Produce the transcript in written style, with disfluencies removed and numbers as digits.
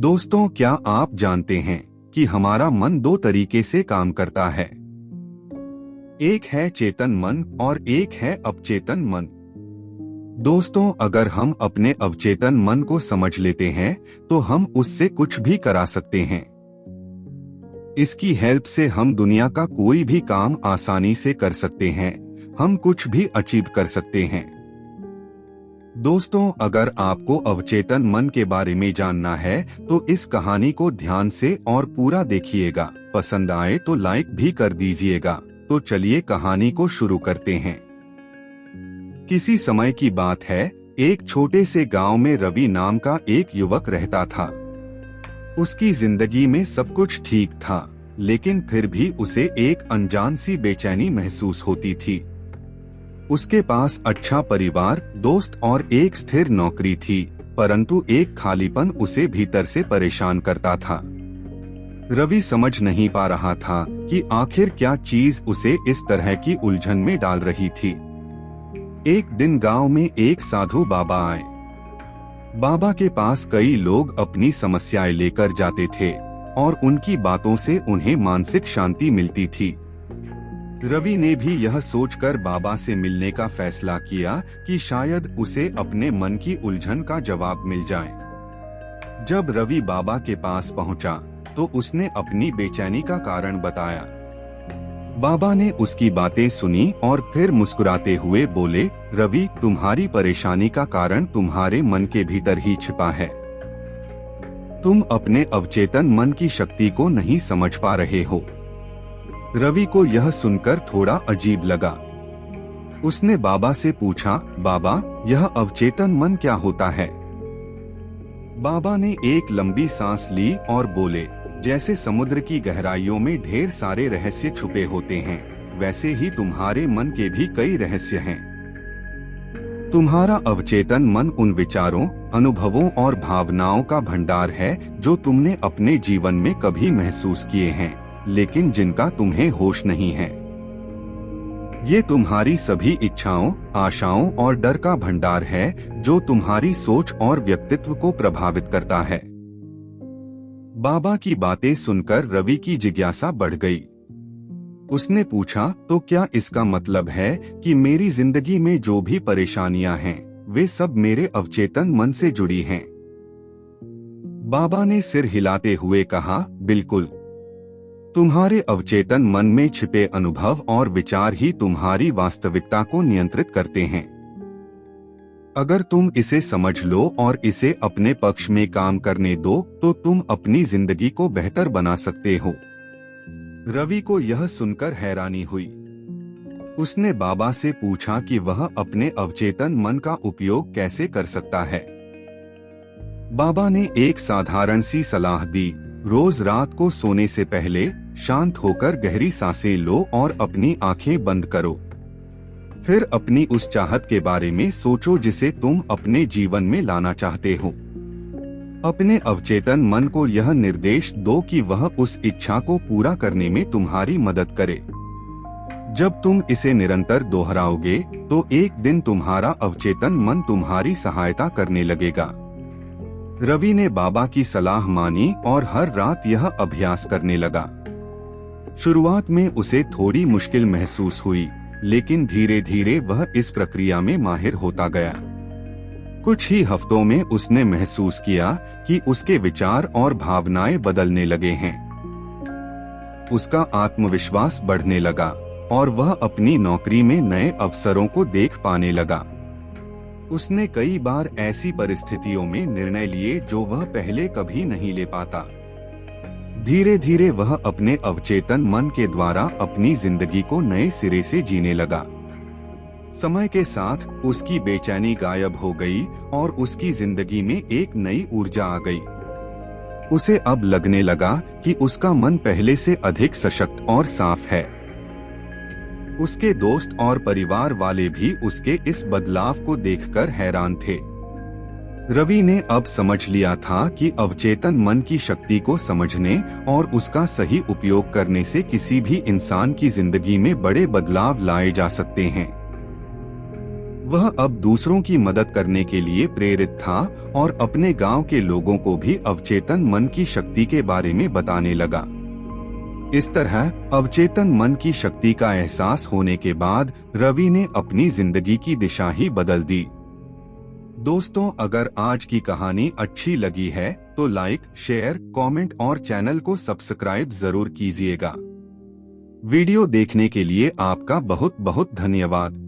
दोस्तों, क्या आप जानते हैं कि हमारा मन दो तरीके से काम करता है। एक है चेतन मन और एक है अवचेतन मन। दोस्तों, अगर हम अपने अवचेतन मन को समझ लेते हैं तो हम उससे कुछ भी करा सकते हैं। इसकी हेल्प से हम दुनिया का कोई भी काम आसानी से कर सकते हैं। हम कुछ भी अचीव कर सकते हैं। दोस्तों, अगर आपको अवचेतन मन के बारे में जानना है तो इस कहानी को ध्यान से और पूरा देखिएगा। पसंद आए तो लाइक भी कर दीजिएगा। तो चलिए कहानी को शुरू करते हैं। किसी समय की बात है, एक छोटे से गांव में रवि नाम का एक युवक रहता था। उसकी जिंदगी में सब कुछ ठीक था, लेकिन फिर भी उसे एक अनजान सी बेचैनी महसूस होती थी। उसके पास अच्छा परिवार, दोस्त और एक स्थिर नौकरी थी, परंतु एक खालीपन उसे भीतर से परेशान करता था। रवि समझ नहीं पा रहा था कि आखिर क्या चीज उसे इस तरह की उलझन में डाल रही थी। एक दिन गांव में एक साधु बाबा आए। बाबा के पास कई लोग अपनी समस्याएं लेकर जाते थे और उनकी बातों से उन्हें मानसिक शांति मिलती थी। रवि ने भी यह सोचकर बाबा से मिलने का फैसला किया कि शायद उसे अपने मन की उलझन का जवाब मिल जाए। जब रवि बाबा के पास पहुंचा तो उसने अपनी बेचैनी का कारण बताया। बाबा ने उसकी बातें सुनी और फिर मुस्कुराते हुए बोले, रवि, तुम्हारी परेशानी का कारण तुम्हारे मन के भीतर ही छिपा है। तुम अपने अवचेतन मन की शक्ति को नहीं समझ पा रहे हो। रवि को यह सुनकर थोड़ा अजीब लगा। उसने बाबा से पूछा, बाबा, यह अवचेतन मन क्या होता है? बाबा ने एक लंबी सांस ली और बोले, जैसे समुद्र की गहराइयों में ढेर सारे रहस्य छुपे होते हैं, वैसे ही तुम्हारे मन के भी कई रहस्य हैं। तुम्हारा अवचेतन मन उन विचारों, अनुभवों और भावनाओं का भंडार है जो तुमने अपने जीवन में कभी महसूस किए हैं, लेकिन जिनका तुम्हें होश नहीं है। ये तुम्हारी सभी इच्छाओं, आशाओं और डर का भंडार है जो तुम्हारी सोच और व्यक्तित्व को प्रभावित करता है। बाबा की बातें सुनकर रवि की जिज्ञासा बढ़ गई। उसने पूछा, तो क्या इसका मतलब है कि मेरी जिंदगी में जो भी परेशानियां हैं, वे सब मेरे अवचेतन मन से जुड़ी हैं? बाबा ने सिर हिलाते हुए कहा, बिल्कुल। तुम्हारे अवचेतन मन में छिपे अनुभव और विचार ही तुम्हारी वास्तविकता को नियंत्रित करते हैं। अगर तुम इसे समझ लो और इसे अपने पक्ष में काम करने दो तो तुम अपनी जिंदगी को बेहतर बना सकते हो। रवि को यह सुनकर हैरानी हुई। उसने बाबा से पूछा कि वह अपने अवचेतन मन का उपयोग कैसे कर सकता है। बाबा ने एक साधारण सी सलाह दी, रोज रात को सोने से पहले शांत होकर गहरी सांसें लो और अपनी आंखें बंद करो। फिर अपनी उस चाहत के बारे में सोचो जिसे तुम अपने जीवन में लाना चाहते हो। अपने अवचेतन मन को यह निर्देश दो कि वह उस इच्छा को पूरा करने में तुम्हारी मदद करे। जब तुम इसे निरंतर दोहराओगे तो एक दिन तुम्हारा अवचेतन मन तुम्हारी सहायता करने लगेगा। रवि ने बाबा की सलाह मानी और हर रात यह अभ्यास करने लगा। शुरुआत में उसे थोड़ी मुश्किल महसूस हुई, लेकिन धीरे धीरे वह इस प्रक्रिया में माहिर होता गया। कुछ ही हफ्तों में उसने महसूस किया कि उसके विचार और भावनाएं बदलने लगे हैं। उसका आत्मविश्वास बढ़ने लगा और वह अपनी नौकरी में नए अवसरों को देख पाने लगा। उसने कई बार ऐसी परिस्थितियों में निर्णय लिए जो वह पहले कभी नहीं ले पाता। धीरे धीरे वह अपने अवचेतन मन के द्वारा अपनी जिंदगी को नए सिरे से जीने लगा। समय के साथ उसकी बेचैनी गायब हो गई और उसकी जिंदगी में एक नई ऊर्जा आ गई। उसे अब लगने लगा कि उसका मन पहले से अधिक सशक्त और साफ है। उसके दोस्त और परिवार वाले भी उसके इस बदलाव को देखकर हैरान थे। रवि ने अब समझ लिया था कि अवचेतन मन की शक्ति को समझने और उसका सही उपयोग करने से किसी भी इंसान की जिंदगी में बड़े बदलाव लाए जा सकते हैं। वह अब दूसरों की मदद करने के लिए प्रेरित था और अपने गांव के लोगों को भी अवचेतन मन की शक्ति के बारे में बताने लगा। इस तरह अवचेतन मन की शक्ति का एहसास होने के बाद रवि ने अपनी जिंदगी की दिशा ही बदल दी। दोस्तों, अगर आज की कहानी अच्छी लगी है तो लाइक, शेयर, कमेंट और चैनल को सब्सक्राइब जरूर कीजिएगा। वीडियो देखने के लिए आपका बहुत बहुत धन्यवाद।